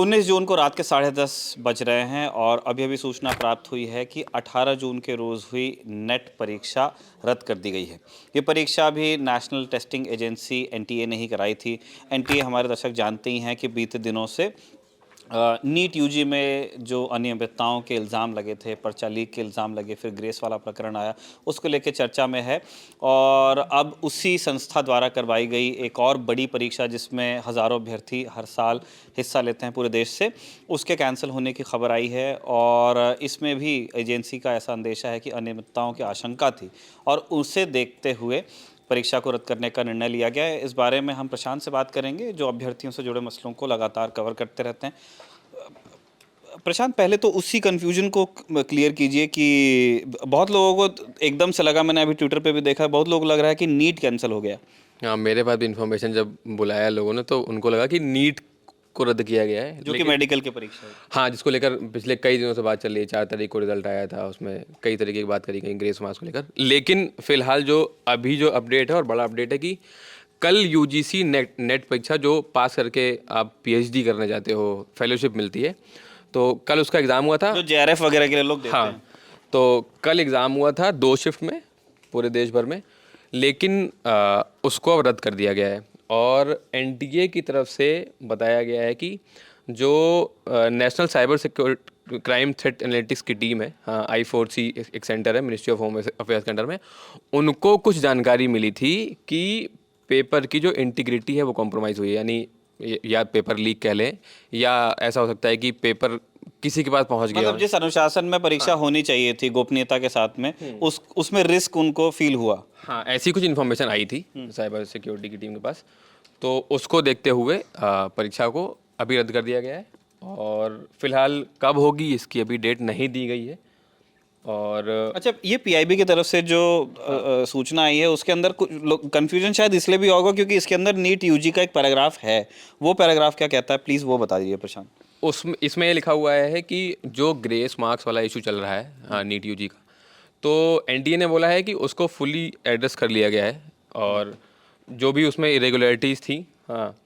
19 जून को रात के 10:30 बज रहे हैं और अभी-अभी सूचना प्राप्त हुई है कि 18 जून के रोज़ हुई नेट परीक्षा रद्द कर दी गई है। ये परीक्षा भी नेशनल टेस्टिंग एजेंसी एनटीए ने ही कराई थी। एनटीए हमारे दर्शक जानते ही हैं कि बीते दिनों से नीट यूजी में जो अनियमितताओं के इल्ज़ाम लगे थे, पर्चा लीक के इल्ज़ाम लगे, फिर ग्रेस वाला प्रकरण आया, उसको लेके चर्चा में है। और अब उसी संस्था द्वारा करवाई गई एक और बड़ी परीक्षा जिसमें हज़ारों अभ्यर्थी हर साल हिस्सा लेते हैं पूरे देश से, उसके कैंसिल होने की खबर आई है। और इसमें भी एजेंसी का ऐसा अंदेशा है कि अनियमितताओं की आशंका थी और उसे देखते हुए परीक्षा को रद्द करने का निर्णय लिया गया है। इस बारे में हम प्रशांत से बात करेंगे, जो अभ्यर्थियों से जुड़े मसलों को लगातार कवर करते रहते हैं। प्रशांत, पहले तो उसी कन्फ्यूजन को क्लियर कीजिए कि बहुत लोगों को एकदम से लगा, मैंने अभी ट्विटर पे भी देखा, बहुत लोग लग रहा है कि नीट कैंसिल हो गया। हाँ, मेरे पास भी इन्फॉर्मेशन जब बुलाया लोगों ने तो उनको लगा कि नीट को रद्द किया गया है, जो कि लेकिन मेडिकल की परीक्षा है। हाँ, जिसको लेकर पिछले कई दिनों से बात चल रही है। 4 तारीख को रिजल्ट आया था, उसमें कई तरीके की बात करी गई ग्रेस मार्क्स को लेकर। लेकिन फिलहाल जो अभी जो अपडेट है और बड़ा अपडेट है कि कल यूजीसी नेट परीक्षा जो पास करके आप पीएचडी करने जाते हो, फेलोशिप मिलती है, तो कल उसका एग्ज़ाम हुआ था। जो जेआरएफ वगैरह के लिए लोग देते हैं। हाँ, तो कल एग्ज़ाम हुआ था 2 शिफ्ट में पूरे देश भर में, लेकिन उसको अब रद्द कर दिया गया है। और एनटीए की तरफ से बताया गया है कि जो national cyber security crime threat analytics की टीम है, हाँ, I4C एक सेंटर है मिनिस्ट्री ऑफ होम अफेयर्स के अंडर में, उनको कुछ जानकारी मिली थी कि पेपर की जो इंटीग्रिटी है वो कॉम्प्रोमाइज़ हुई है। यानी या पेपर लीक कह लें, या ऐसा हो सकता है कि पेपर किसी के पास पहुंच गया मतलब हो। जिस अनुशासन में परीक्षा होनी चाहिए थी गोपनीयता के साथ में, उसमें रिस्क उनको फील हुआ। हाँ, ऐसी कुछ इन्फॉर्मेशन आई थी साइबर सिक्योरिटी की टीम के पास, तो उसको देखते हुए परीक्षा को अभी रद्द कर दिया गया है। और फिलहाल कब होगी इसकी अभी डेट नहीं दी गई है। और अच्छा, ये पीआईबी की तरफ से जो सूचना आई है उसके अंदर कुछ कंफ्यूजन शायद इसलिए भी होगा क्योंकि इसके अंदर नीट यूजी का एक पैराग्राफ है। वो पैराग्राफ क्या कहता है, प्लीज़ वो बता दीजिए प्रशांत। उसमें इसमें ये लिखा हुआ है कि जो ग्रेस मार्क्स वाला इशू चल रहा है नीट यूजी का, तो एनटीए ने बोला है कि उसको फुली एड्रेस कर लिया गया है। और जो भी उसमें इरेगुलरिटीज़ थी, हाँ,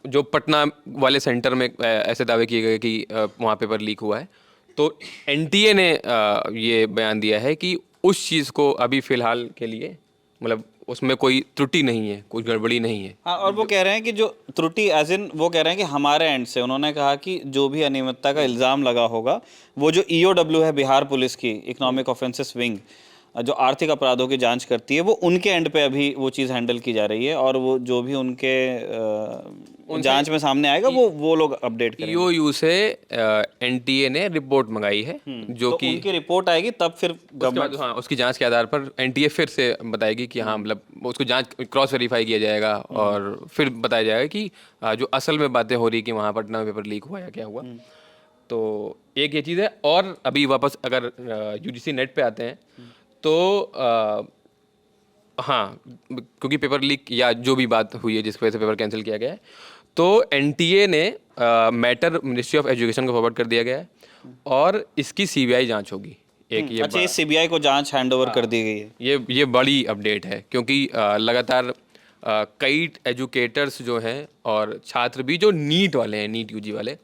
जो पटना वाले सेंटर में ऐसे दावे किए गए कि वहाँ पेपर लीक हुआ है, तो एनटीए ने ये बयान दिया है कि उस चीज़ को अभी फ़िलहाल के लिए, मतलब उसमें कोई त्रुटि नहीं है, कोई गड़बड़ी नहीं है। हाँ, और वो कह रहे हैं कि जो त्रुटि एज इन, वो कह रहे हैं कि हमारे एंड से, उन्होंने कहा कि जो भी अनियमितता का इल्ज़ाम लगा होगा, वो जो ईओडब्ल्यू है बिहार पुलिस की, इकोनॉमिक ऑफेंसेस विंग, जो आर्थिक अपराधों की जांच करती है, वो उनके एंड पे अभी वो चीज़ हैंडल की जा रही है। और वो जो भी उनके जांच में सामने आएगा वो लोग अपडेट करेंगे। ईओयू से एनटीए ने रिपोर्ट मंगाई है, जो तो कि उनकी रिपोर्ट आएगी तब फिर उसके बाद, गवर्नमेंट। हाँ, उसकी जांच के आधार पर एनटीए फिर से बताएगी कि हाँ, मतलब उसको जांच क्रॉस वेरीफाई किया जाएगा और फिर बताया जाएगा कि जो असल में बातें हो रही कि वहाँ पटना में पेपर लीक हुआ या क्या हुआ। तो एक ये चीज़ है। और अभी वापस अगर यूजीसी नेट पे आते हैं, तो हाँ, क्योंकि पेपर लीक या जो भी बात हुई है जिसकी वजह से पेपर कैंसिल किया गया है, तो एनटीए ने मैटर मिनिस्ट्री ऑफ एजुकेशन को फॉरवर्ड कर दिया गया है और इसकी सीबीआई जांच होगी। एक ये अच्छा, ये सीबीआई को जांच हैंड ओवर कर दी गई है। ये बड़ी अपडेट है, क्योंकि लगातार कई एजुकेटर्स जो हैं और छात्र भी जो नीट वाले हैं, नीट यूजी वाले,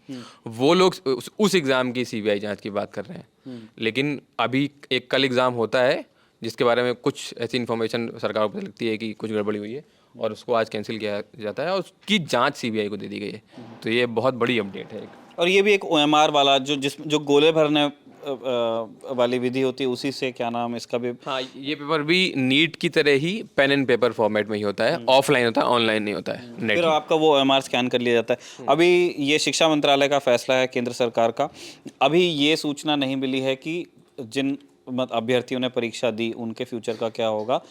वो लोग उस एग्ज़ाम की सीबीआई जांच की बात कर रहे हैं। लेकिन अभी एक कल एग्ज़ाम होता है जिसके बारे में कुछ ऐसी इन्फॉर्मेशन सरकार को पता लगती है कि कुछ गड़बड़ी हुई है और उसको आज कैंसिल किया जाता है और उसकी जांच सीबीआई को दे दी गई है। तो ये बहुत बड़ी अपडेट है एक। और ये भी एक ओएमआर वाला जो गोले भरने वाली विधि होती है, उसी से, क्या नाम इसका भी। हाँ, ये पेपर भी नीट की तरह ही पेन एंड पेपर फॉर्मेट में ही होता है, ऑफलाइन होता है, ऑनलाइन नहीं होता है, नेट फिर ही। आपका वो ओएमआर स्कैन कर लिया जाता है। अभी ये शिक्षा मंत्रालय का फैसला है, केंद्र सरकार का। अभी ये सूचना नहीं मिली है कि जिन अभ्यर्थियों ने परीक्षा दी उनके फ्यूचर का क्या होगा।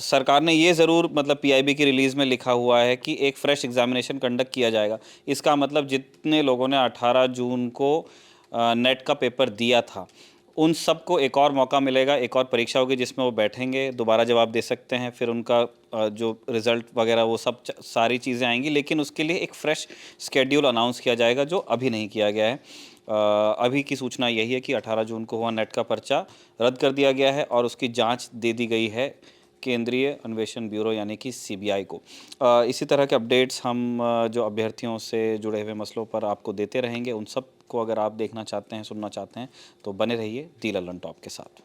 सरकार ने ये ज़रूर, मतलब पीआईबी की रिलीज़ में लिखा हुआ है कि एक फ्रेश एग्जामिनेशन कंडक्ट किया जाएगा। इसका मतलब जितने लोगों ने 18 जून को नेट का पेपर दिया था, उन सबको एक और मौका मिलेगा, एक और परीक्षा होगी जिसमें वो बैठेंगे, दोबारा जवाब दे सकते हैं, फिर उनका जो रिज़ल्ट वगैरह वो सब सारी चीज़ें आएंगी। लेकिन उसके लिए एक फ़्रेश स्केड्यूल अनाउंस किया जाएगा, जो अभी नहीं किया गया है। अभी की सूचना यही है कि 18 जून को हुआ नेट का पर्चा रद्द कर दिया गया है और उसकी जांच दे दी गई है केंद्रीय अन्वेषण ब्यूरो यानी कि सीबीआई को। इसी तरह के अपडेट्स हम जो अभ्यर्थियों से जुड़े हुए मसलों पर आपको देते रहेंगे। उन सब को अगर आप देखना चाहते हैं, सुनना चाहते हैं तो बने रहिए दी लल्लन टॉप के साथ।